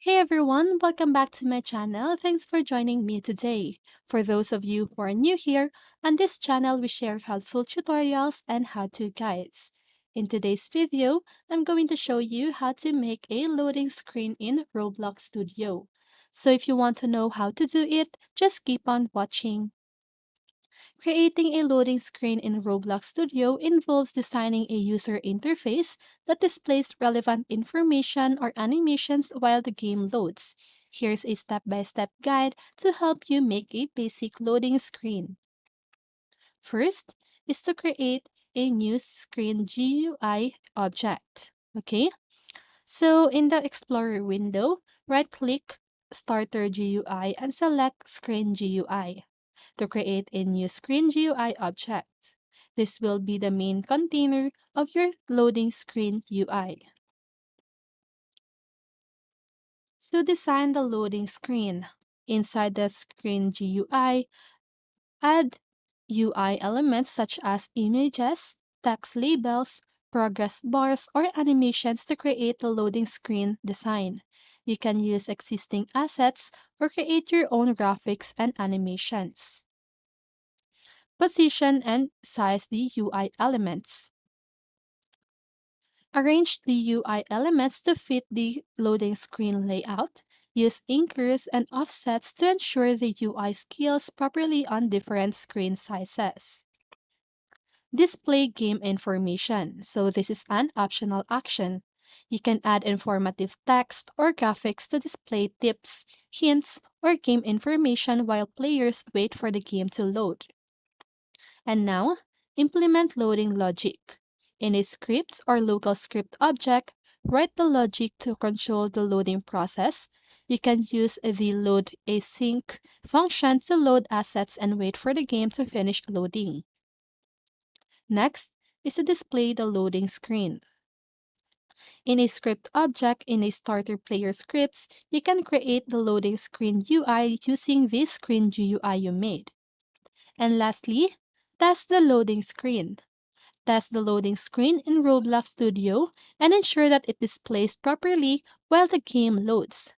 Hey everyone, welcome back to my channel. Thanks for joining me today. For those of you who are new here, on this channel we share helpful tutorials and how-to guides. In today's video, I'm going to show you how to make a loading screen in Roblox Studio. So if you want to know how to do it, just keep on watching. Creating a loading screen in Roblox Studio involves designing a user interface that displays relevant information or animations while the game loads. Here's a step-by-step guide to help you make a basic loading screen. First is to create a new screen GUI object. Okay, so in the Explorer window, right-click Starter GUI and select Screen GUI to create a new Screen GUI object. This will be the main container of your loading screen UI. To design the loading screen, inside the Screen GUI, add UI elements such as images, text labels, progress bars, or animations to create the loading screen design. You can use existing assets or create your own graphics and animations. Position and size the UI elements. Arrange the UI elements to fit the loading screen layout. Use anchors and offsets to ensure the UI scales properly on different screen sizes. Display game information. So this is an optional action. You can add informative text or graphics to display tips, hints, or game information while players wait for the game to load. And now, implement loading logic. In a script or local script object, write the logic to control the loading process. You can use the load async function to load assets and wait for the game to finish loading. Next is to display the loading screen. In a script object in a starter player scripts, you can create the loading screen UI using this screen GUI you made. And lastly, test the loading screen. Test the loading screen in Roblox Studio and ensure that it displays properly while the game loads.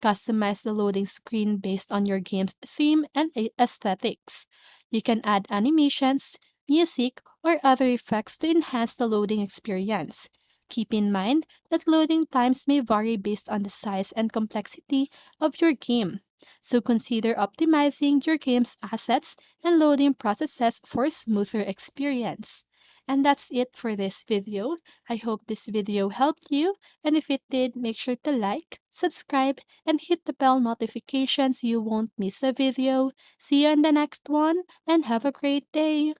Customize the loading screen based on your game's theme and aesthetics. You can add animations, music, or other effects to enhance the loading experience. Keep in mind that loading times may vary based on the size and complexity of your game, so consider optimizing your game's assets and loading processes for a smoother experience. And that's it for this video. I hope this video helped you, and if it did, make sure to like, subscribe, and hit the bell notifications so you won't miss a video. See you in the next one, and have a great day!